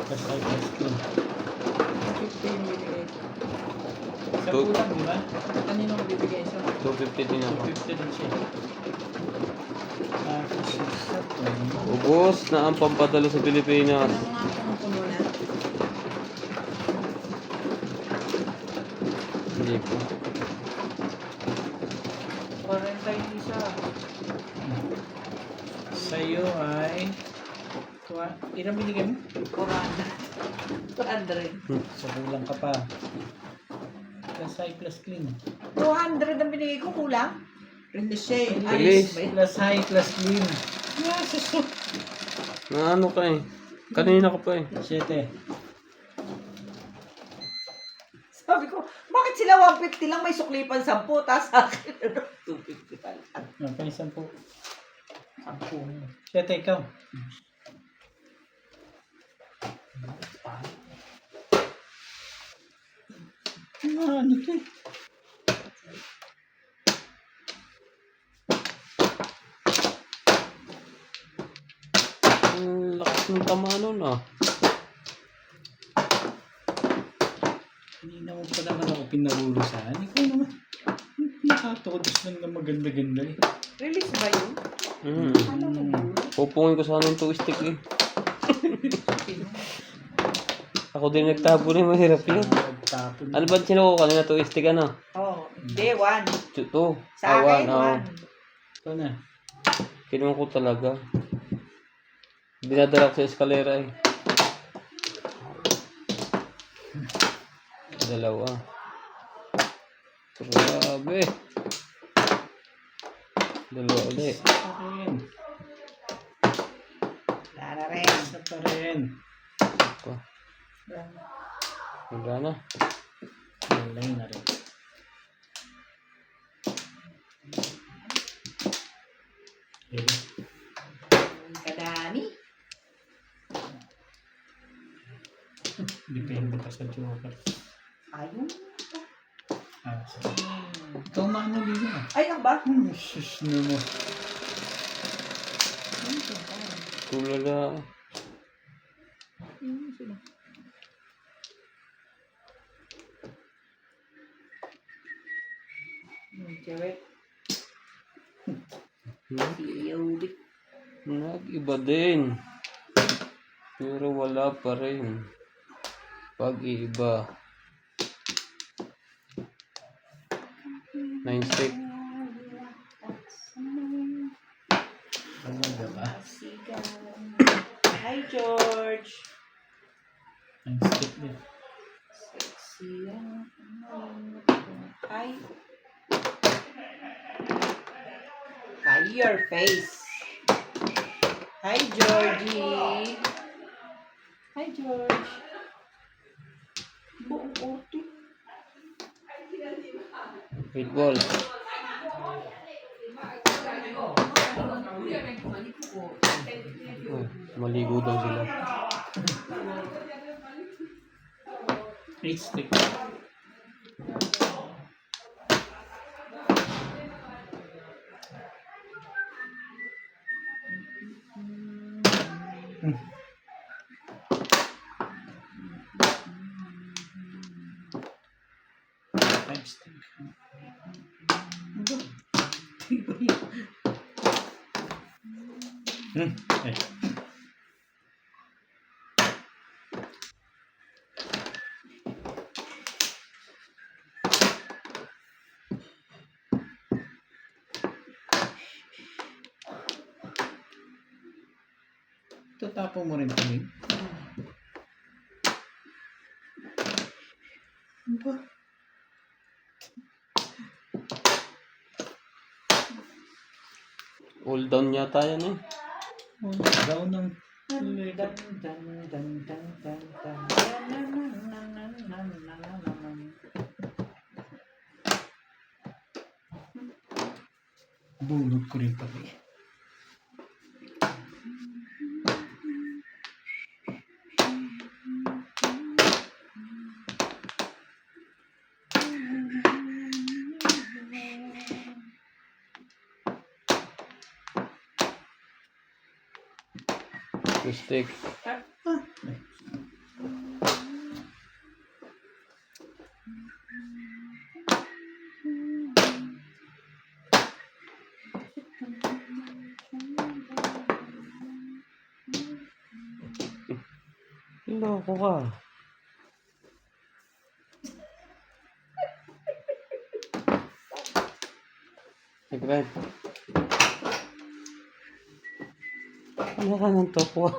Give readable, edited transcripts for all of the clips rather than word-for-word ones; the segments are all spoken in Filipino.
Plus high plus clean. 50 yung bibigay ko. Sa kulang, di ba? Kanino ko bibigay siya? 250 din ako. 250 din siya. Tapos isa to. Ubos na ang pampadalo sa Pilipinas. Ano nga puno na? Hindi po. 40 yung isa. Sa'yo ay... Ilang binigay mo? 400. 200. Sa kulang ka pa. Plus high plus clean. 200 ang binigay ko, kulang? Release. Release. Plus high plus clean. Na ano ka eh. Kanina ka pa eh. 7. Sabi ko, bakit sila 150 lang may suklipan 10, tapos sa akin 250 pala. Okay, 10. 10. 7 ikaw. Ano ito eh? Ang lakas ng tama nun ah. Hindi naman pa naman ako pinarurusahan. Ikaw naman. Nakatodos lang na maganda-ganda eh. Release ba yun? Hmm. Ano ko yun? Pupungin ko sana yung 2 stick eh. Ako din nagtabo rin, mahirap yun. Nagtapon. Ano ba sinuko kanina 2 stick ano? Oh, hindi, 1. 2. Sa akin, 1. Ito na. Kinuha ko talaga. Dinadala ko sa eskalera eh. Dalawa. Grabe. Dalawa ulit. Isa pa rin. Wala na rin. Isa pa rin. Pa. Wala na. Malay na rin. Kadami. Depende pa sa joker. Ayun. Sige. Ikaw maano din ah. Ay, ang ba? Sus na mo. Tulala. Jewet. Hmm? Siyawit. Nag-iba din. Pero wala pa rin. Pag-iba. 9 stick. Talaga ba? Hi, George. Ang stick din. Sexy. Hi. Hi, your face. Hi, Georgie. Hi, George. Buong orto. 8 balls. Oh, maligo daw sila. 8 stick. Five stick. Eh. Tatapon mo rin kami. Ba? All down yata yan eh. Daw ng... Dan, dan, dan, dan, dan, dan, dan, nan, nan, nan, nan, nan, nan. Bunod ko rin pati. Two stick. Loko ka. Secret. Ano ka ng tokwa?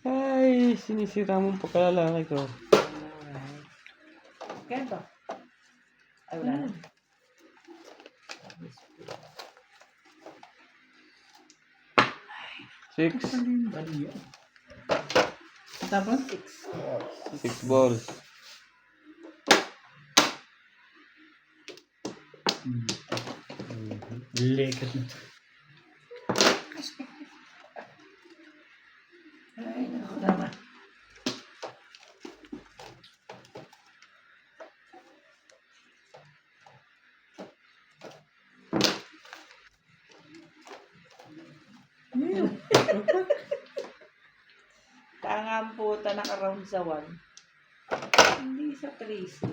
Ay, sinisira mo pa kalalaki ko. Kaya to? Ay, wala na. 6. Bali yun. Tapos? 6 balls. Lekat na. Ay, naku naman. Tangang puta, naka-round sa 1. Hindi sa 3-6.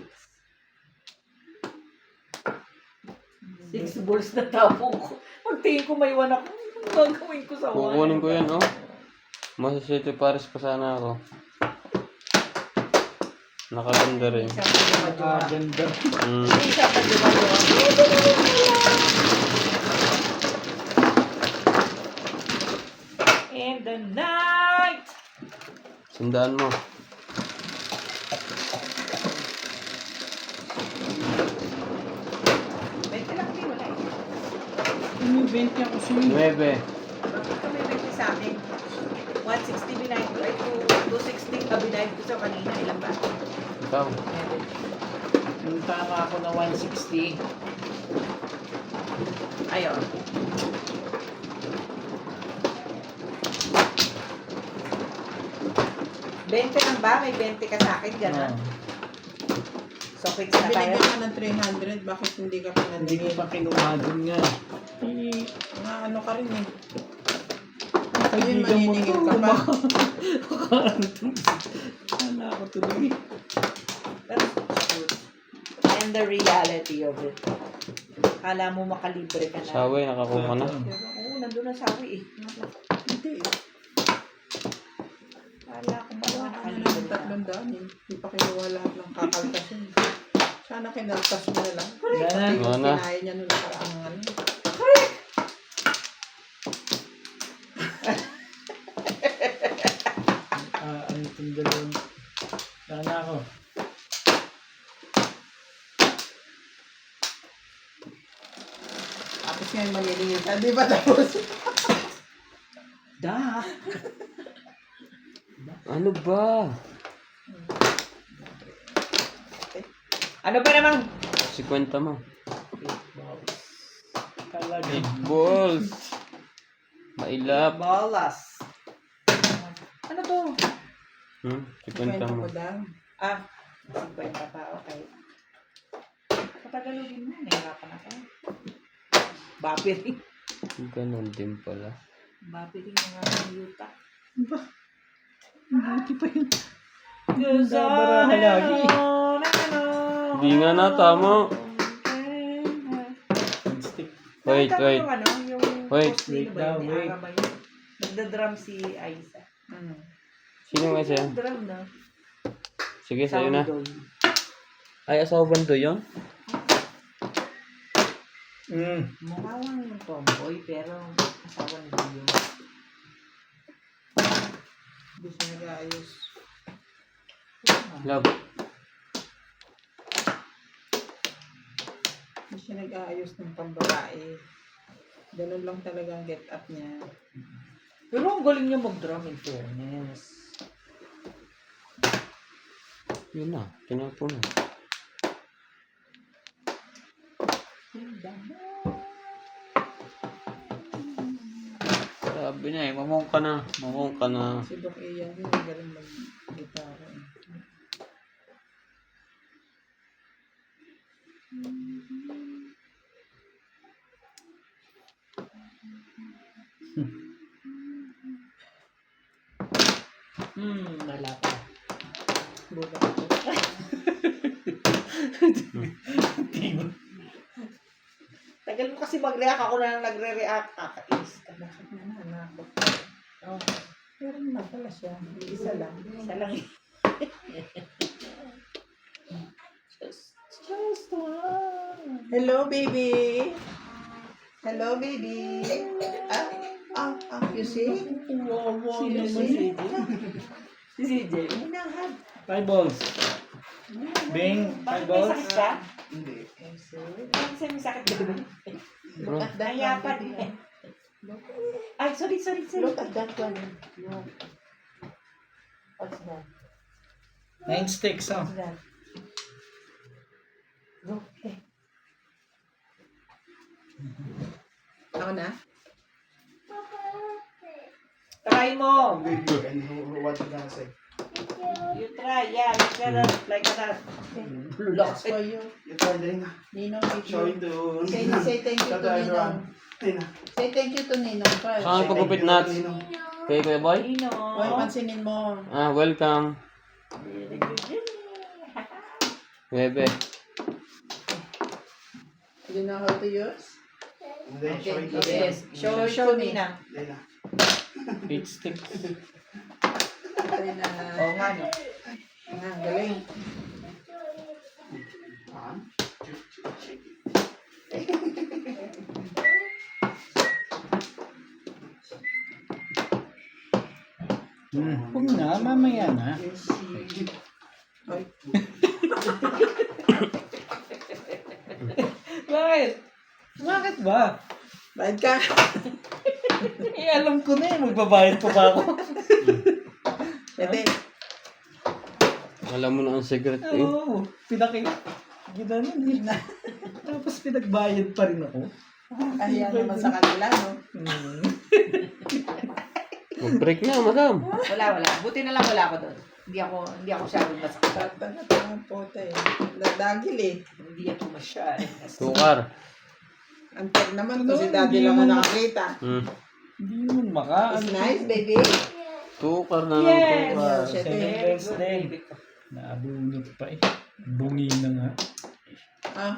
6 balls na tapo ko. Pagtingin ko may 1 ako. Anong gagawin ko sa 1? Kukunin ko yan, oh. Masasete pares pa sana ako. Nakaganda rin. Isa pa juma-juma. Ganda. Isa pa juma-juma. And the night! Sundaan mo. Bente lang din, wala eh. Ano yung 20 ako sa'yo? 9. Bakit ka may bente sa akin? 160 binayin ko. Ay, 260 ka binayin ko sa kanina. Ilan ba? Ikaw. Yung tama ako na 160. Ayun. Bente lang ba? May 20 ka sa akin, gano'n? So, fix na tayo. Binigyan ka ng 300, bakit hindi ka pa Hindi ko pa kinuha dun nga. Nga ano ka rin eh. Ayun, maniningil ka pa. Kala ko tuloy. Pero, and the reality of it. Kala mo makalibre ka na. Sawi, nakakuha ka na. Pero, oo, nandun na sawi eh. Hindi eh. Kala ko ba Wala ka na nakalibre ng ka? 300 eh. Hindi pa kinuha lahat ng kakaltas yun. Sana kinaltas mo na lang. Gana. Pati yung Wala na. kinaya niya nung nakaraang ano. Ano itong dalawang. Sana ako. Tapos ngayon manilingil ka. Di ba tapos? Da! Ano ba? Ano ba namang? 50 mo. Talaga. 8 balls. Mailap. Balas. Ano to? 50 Kwento mo. ko daw. Ah, 50 pa. Okay. Patagalogin mo. Nahirapan ako. Bapiring. Ganon din pala. Bapiring mga yuta. Buti pa yun. Cause Nabarahan lagi. Hindi nga na, tama. Stick. Wait, wait. Yung ano, yung Wait. post nilo ba Wait yun? daw, Ni Ara ba yun? Nagda-drum si Aiza. Sino nga siya? Drum na. Sige, sa'yo na. Sound doon. Ay, asawa ba nito yun? Mukha lang yung tomboy, pero asawa na din yun. Hindi siya nag-aayos. Love. Hindi siya nag-aayos ng pambabae. Ganun lang talaga ang get up niya. Pero ang galing niya mag-drum in fairness. Yun na, tinapo na. Sabi niya eh, mamong ka na. Mamong ka na. Si Doc Ian yun, ang galing mag-gitara. Wala pa. Buka ako. Tagal mo kasi mag-react. Ako na lang nagre-react. Kakainis ka. Bakit na nanakot? Oh. Pero na pala siya. Isa lang. Isa lang. Just one. Hello, baby. Hello, baby. You see? Wow, You naman see? Si CJ. Hinahag. 5 balls. Bing, 5 Bakit may balls. sakit ka? Hindi. Bakit sa'yo may sakit ka ba? Bro, At that Nayapan one, baby. eh. Ay, sorry. Look at that one. Look. What's that? 9 sticks, oh. What's that? Okay. Ako na? Try mo. And what you gonna say? You try. Yeah, like that. Locks for you. You try Dana. Ninong, thank Show you. it to Say thank you to Tata everyone. Ninong. Dana. Say thank you to Ninong first. saan pagupit nuts? Kay Kuya Boy? Nino. Huwag pansinin mo. Welcome. Bebe. You know how to use? And then show it to Yes. Dana. Show Nina. Dana. 8 sticks. Ito na. Oo nga, no? Galing. 1, 2, 3. Huwag na, mamaya na. Ay, Bakit? Bakit ba? bayad ka. Eh, alam ko na eh. Magbabayad pa ba ako? Bebe. Alam mo na ang secret eh. Oo. Ginanon eh. Tapos pinagbayad pa rin ako. Kaya naman sa kanila, no? Mag-break na, madam. Wala. Buti na lang wala ako doon. Hindi ako masyadong masakit. Tanga po tayo. Dagil eh. Hindi ako masyadong masakit. Tukar. Antel naman to Ano, si daddy hindi lang mo- ang nakakita. Hindi naman maka. It's nice, baby. Tukar na ng Yes! tukar. Yes. Seven birthday. Naabunot pa eh. Bungi na nga. Ah.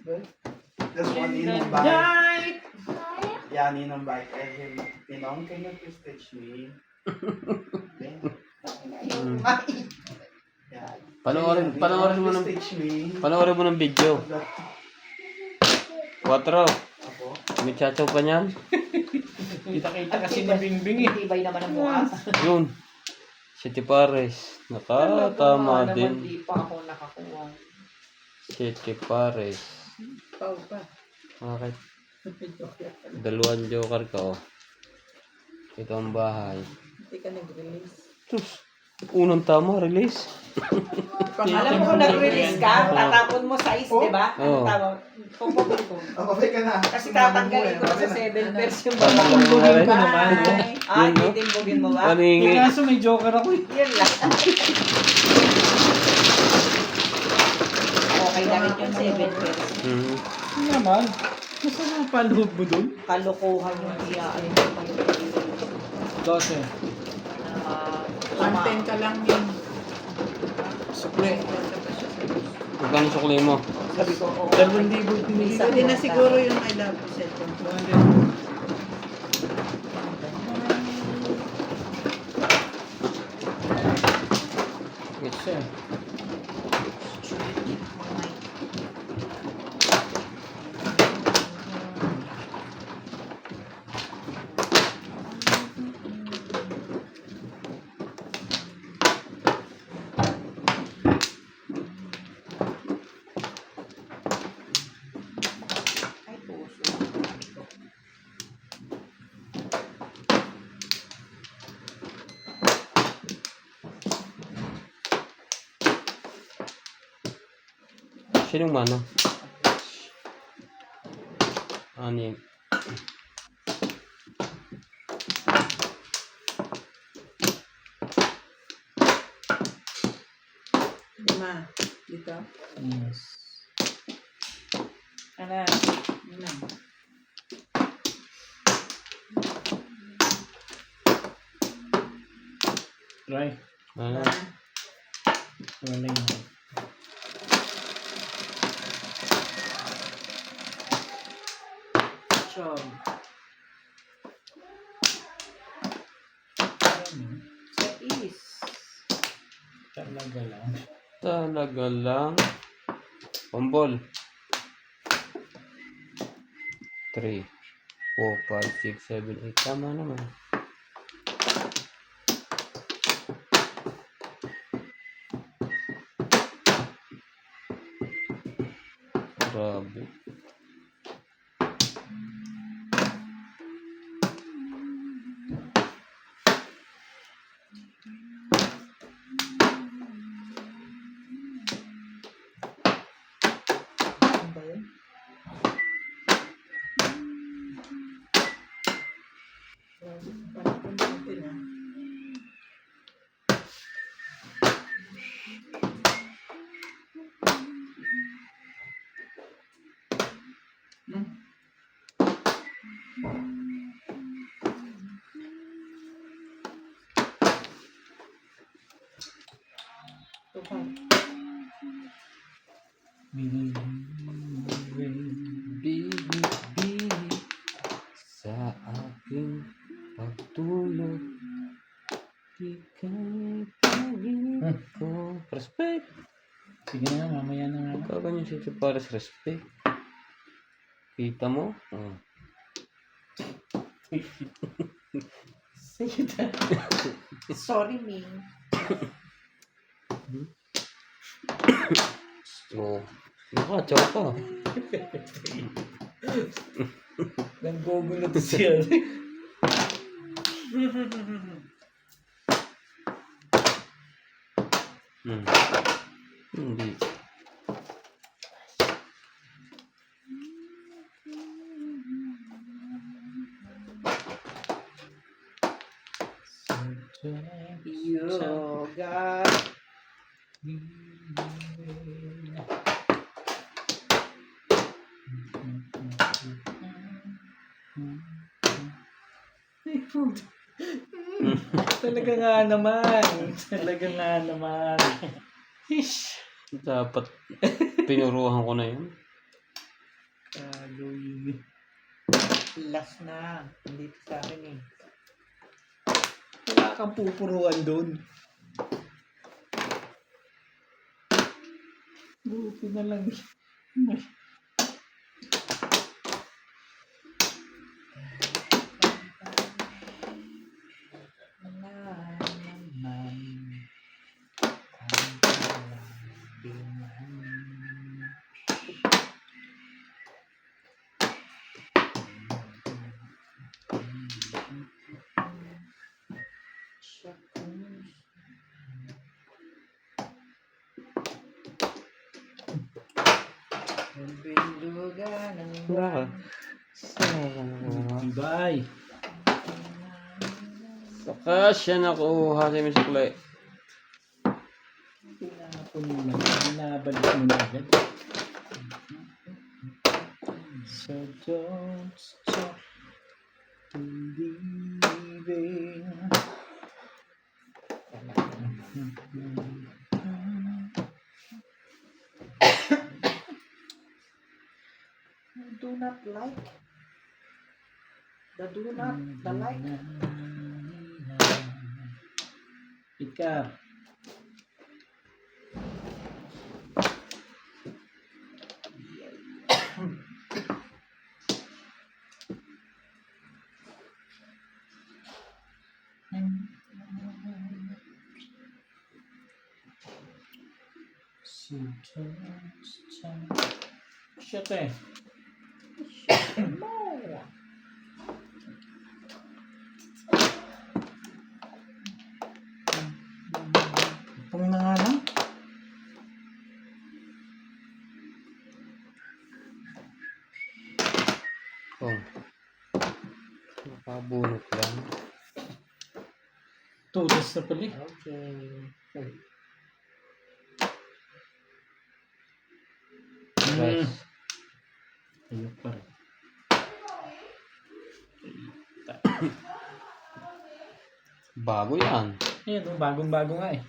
Good. There's one Ninong bike. Yeah, Ninong bike. Ninong, can you please teach me? Yeah. Panoorin mo ng Please teach me. panoorin mo ng video. 4. Ako. May chachaw pa niyan. Kita-kita kasi ni Bingbing eh. Tibay naman ang mukha. Yun. City Pares. Nakatama din. Hindi pa ako nakakuha. City Pares. Pau pa. Bakit? 2 joker ka oh. Ito ang bahay. Hindi ka nag-release. Sus. Unang tama, release. Alam mo kung nag-release ka, tatapon mo sa ice, di ba? Oo. Ano tawag? Pupupin ko. Okay ka na. Kasi tatanggalin ko na sa 7 pairs yung baba. Timbogin ko naman. Oh. Ah, Yun, no? titimbogin mo ba? Paningi. Eh, kaso may joker ako eh. Yun lang. Okay na rin yung 7 pairs. Mhm. Ano naman? Gusto mo paloob mo dun? Kalokohan yung iyaan. 12. Anten ka lang yun. Sukle. Magkano sukli mo? Sabi ko, oo. 2,000 pinili ko. Hindi na siguro yung I love you cellphone. Siya. Ay, puso. Sinong mano? Anim. Lima. Dito. Yes. Ano? Lima. Try. Ano? Wala yun. location. Ano? Sa east. Talaga lang. Talaga lang. Pambol. 3, 4, 5, 6, 7, 8. Tama naman. Grabe. Ano ba yun? Panapon natin ah. Ito pa. Bihit-bihit sa aking pagtulog. Ika'y pag-ibig ko. Respect. Sige na, mamaya na nga. Kaganyan si Tito Paris. Respect. Kita mo? Oh. Sige na. Sorry, Ming. Oh. Baka, tsaka. Nanggugulo to siya. Hindi. Yoga. Talaga nga naman. Talaga nga naman. Ish. Dapat pinuruhan ko na yun. Kagawin. Last na. Dito sa akin eh. Wala kang pupuruan doon. Buti na lang. Bilduga ng Wala ka. Bye. Saka siya nakuha si Miss Clay. Pinapon mo na. Binabalik mo na agad. So don't stop believing. do not like. The do not, the like. Ika. Shit eh. Pang na nga lang. Oh. Nakabunot lang. Tudas na pala eh. Okay. Guys. Ayun pa rin. Bago yan. Ayan, bagong-bago nga eh.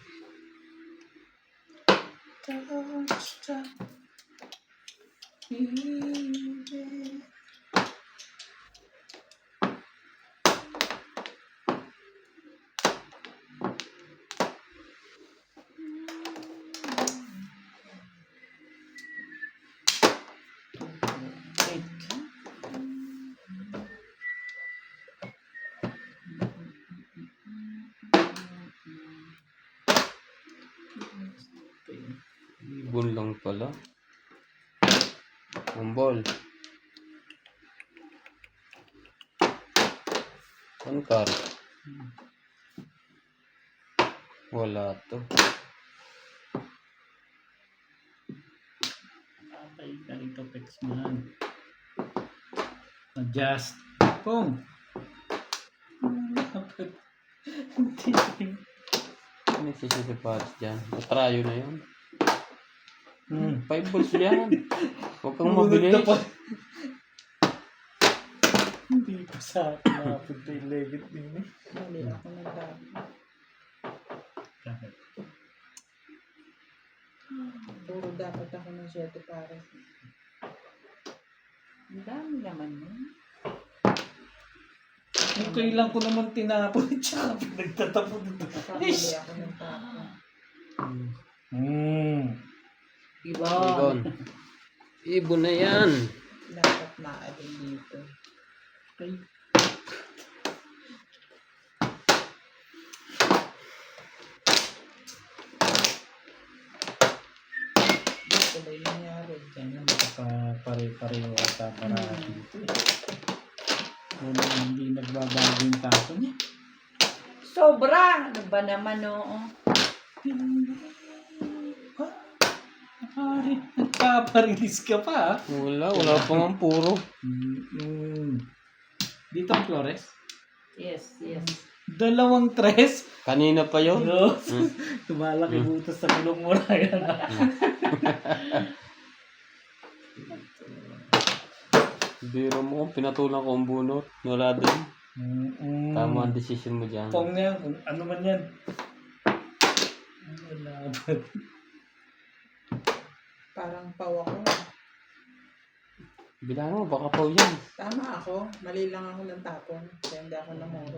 Ibon lang pala. Umbol. Ano card? Wala to. Patay ka rito, Pexman. Adjust. Pong. Ano yung CCTV parts dyan? Katrayo na yun. Hmm. 5 balls yan. Huwag kang mabilis. Hindi pa sa akin nakapunta yung legit din eh. Mali ako ng dami. Bakit? Puro dapat ako ng 7 pares. Ang dami naman yun. Kung kailan ko naman tinapon tsaka pinagtatapon dito. Mali ako ng tapo. Ibon. Ibon na yan. Dapat maalin dito. Okay. Dito ba yung nangyari? Yan ang pare-pareho ata para dito eh. Wala, hindi nagbabago yung tapo niya. Sobra! Ano ba naman, oo? Nagpaparelease ka pa ah. Wala pang ang puro. Dito ang Flores. Yes. 2 tres. Kanina pa yun. No. Tumalaki butas sa gulong mo na yan. Biro mo kung pinatulang ko ang bunot. Wala din. Tama ang decision mo dyan. Pong na yan, kung ano man yan. Wala ba? Parang paw ako. Bilang mo, baka pa yan. Tama ako. Mali lang ako ng tapon. Kaya hindi ako namuro.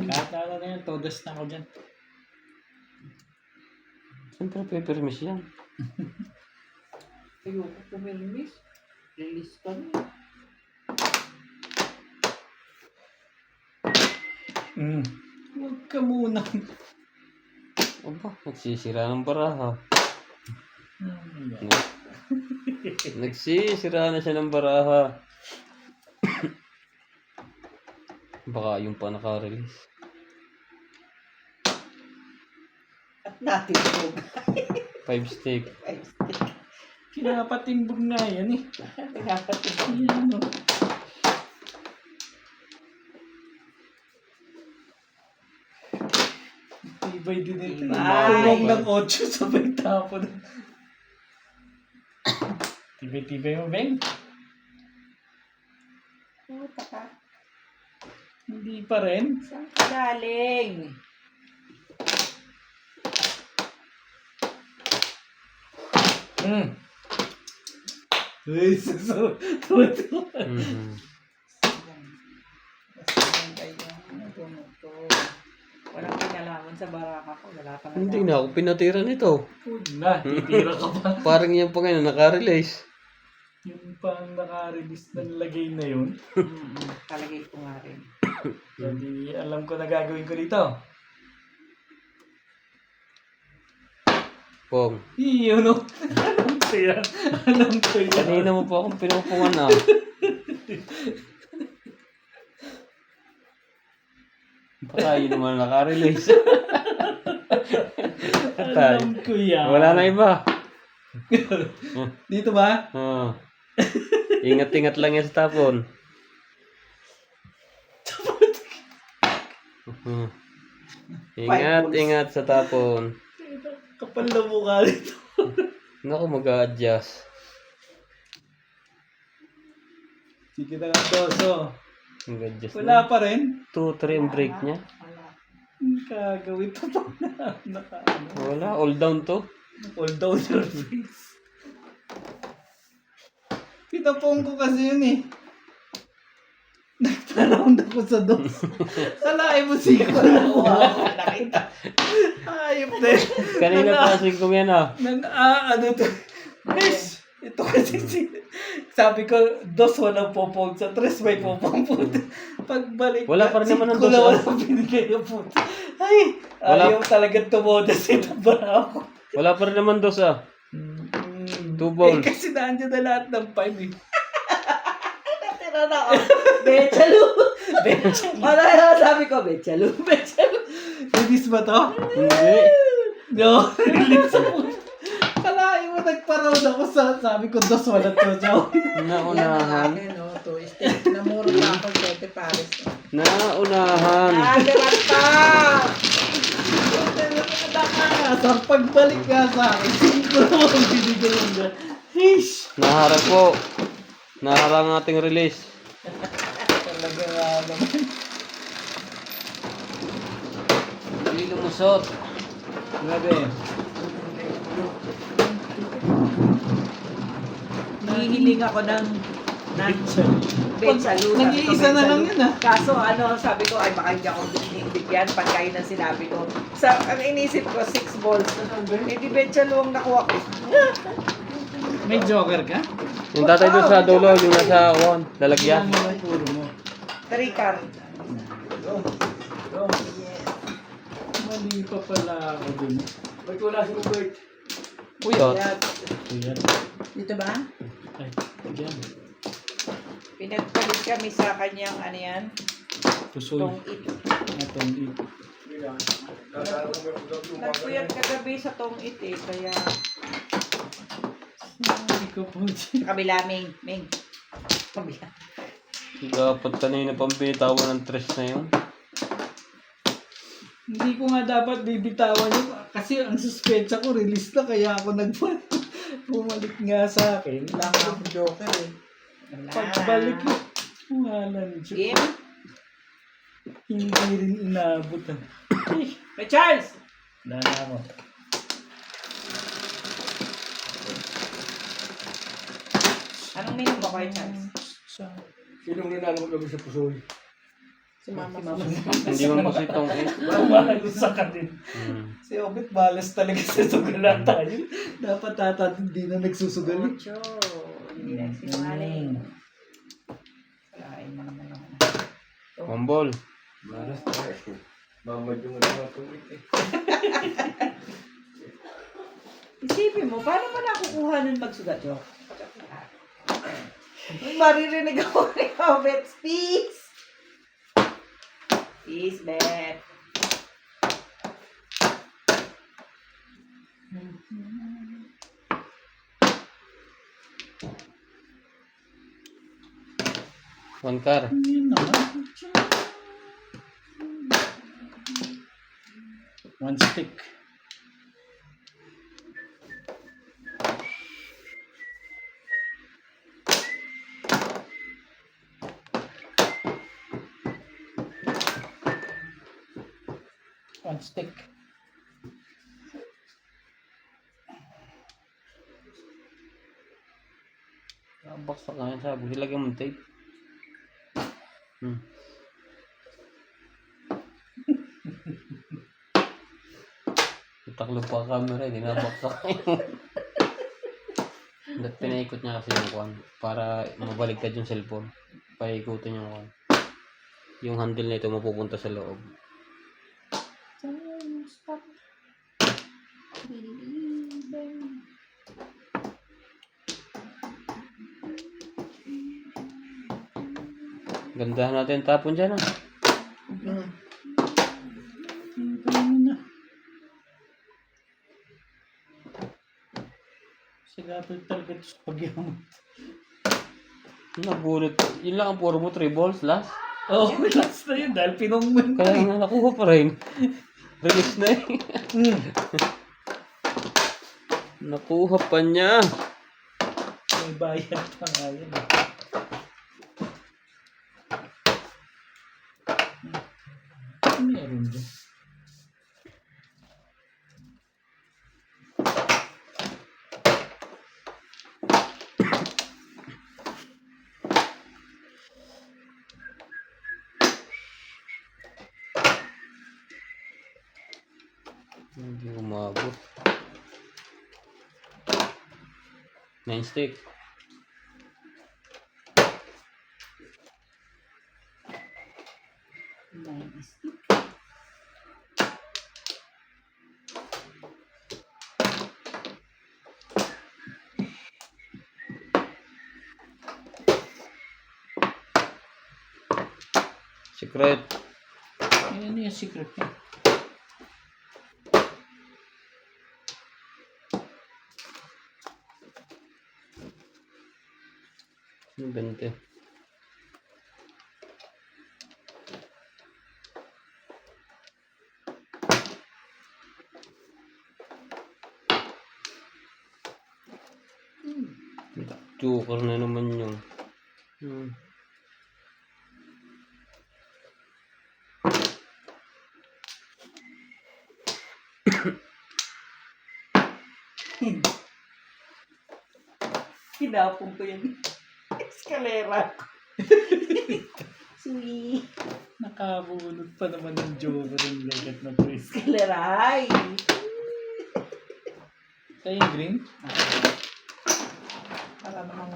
Kahit na ano na yan, todas na ako dyan. Siyempre, peppermiss yan. Ayoko pumirmis. Release ka na. Huwag ka muna. Aba, nagsisira ng baraha. Nagsisira na siya ng baraha. Baka yung pa naka-release. At natin ito. 5 stake. Pinapatimbog nga yan eh. Pinapatimbog. Ayan o. Tibay din ito. Tibay. Kulong ng 8 sabay tapon. Tibay-tibay mo, Beng. Puta ka. Hindi pa rin. Saan ka galing? Uy, suso. Mhm. Basta yung kayang bunot ko. Walang kinalaman sa baraka ko. Wala ka na. Hindi na ako pinatira nito. Huwag na, titira ka pa. Parang yan pa ngayon, naka-release. Yung pang naka-release ng lagay na yun. Talagay ko nga rin. Hindi alam ko na gagawin ko dito. Pong. Iyon o. Alam ko yan. Alam ko yan. Kanina mo pa akong pinupungan na. Baka yun naman naka-release. Alam ko yan. Wala na iba. Dito ba? Oh. Ingat-ingat lang yan sa tapon. Ingat sa tapon. Kapal na mukha dito. Naku, mag-a-adjust. Sige na nga, Doso. Mag-adjust Wala na. pa rin. 2-3 ang break niya. Wala. Kagawin pa pa na. Wala, all down to. All down your face. Pinapong ko kasi yun eh. Nagpa-round ako sa dos. Kalahin mo siya ko na nakita. Ayop na yun. Kanina pa 5 yan ah. Ano to? Guys, ito kasi Sabi ko, dos walang popong sa tres may popong puto. Pagbalik Wala pa rin naman ng dos, wala ah. walang binigay ng puto. Ay, Wala. ayaw talaga tumoda si Tabarako. Wala pa rin naman dos ah. 2 balls. Kasi nandiyan na lahat ng 5 eh. Natira na ako. Betchalu. Ano yung sabi ko? Betchalu. Release ba to? Hindi. No, release mo. Kalahin mo, nagpa-round ako sa sabi ko, dos wala to, Joe. Naunahan. No, to steak. Namuro na ako 7 pares. Naunahan. Basta! Sa pagbalik nga sa akin, 5 naman ang binigay yung dyan. Hish! Naharap po. Naharang ang ating release. Talaga nga naman. Hindi lumusot. Grabe. Nahihiling ako ng Betchalu. Nag-iisa na lang yun ah. Kaso sabi ko, ay baka hindi ako bigyan pagkain ng sinabi ko. Ang inisip ko, 6 balls. Hindi Betchalu ang nakuha ko. May joker ka? Yung tatay doon sa dulo, yung nasa lalagyan. Yan mo lang puro mo. 3 card. Mali pa pala ako dun. Uyot. Ayan. Dito ba? Ay, ayan. Pinagpalit kami sa kanyang Pusoy. tong-it. Atong it. Nagpuyat kagabi sa tong-it eh. Kaya, Hindi ko po. kabila, Ming. Kabila. Dapat kanina pang binitawan ng tres na yun. Hindi ko nga dapat bibitawan yun. Kasi ang suspensa ko, release na. Kaya ako bumalik nga sa akin. Wala ka akong joker eh. Pagbalik ko, walang Diyos. Game. Hindi rin inabot. May Charles! Dala ako. Anong minum ba kayo, Charles? Sinong nanalo kami sa Pusoy? Si Mama. Hindi mo kasi itong eh. Balas sa kanin. Hmm. Si Obit, balas talaga sa sugalan tayo. Dapat hindi na nagsusugal. Ocho. Hindi na sinungaling. Salain mo naman ako. Mambol. Malas tayo. Mamad yung mga tumit eh. Isipin mo, paano mo nakukuha nun magsugat, Jo? Maririnig ako ni Obet. Peace! Peace, Bet. One car. Yun naman. One stick. One stick. Baksak na yan sabi. Ilagyan mo ng tape. Hmm. Taklo pa ang camera, hindi na baksak yun. Ba't pinaikot niya kasi yung kwan para mabaligtad yung cellphone. Paikutin yung kwan. Yung handle na ito mapupunta sa loob. Gandahan natin tapon dyan ah. Sigapil talaga ito sa pagyamot. Nabunot. Yun lang ang puro mo 3 balls last. Oo, oh, last na yun dahil pinongman. Kaya nga nakuha pa rin. Release na eh. Nakuha pa niya. May bayad pa nga yun. Meron dyan. Hindi umabot. 9 stick. Secret. Ano yung secret niya? Yung 20. Joker na naman yun. Hinapong ko yan. Eskalera. Sui. Nakabunod pa naman ng joker yung legat na twist. Eskaleray. Kaya yung green? Para namang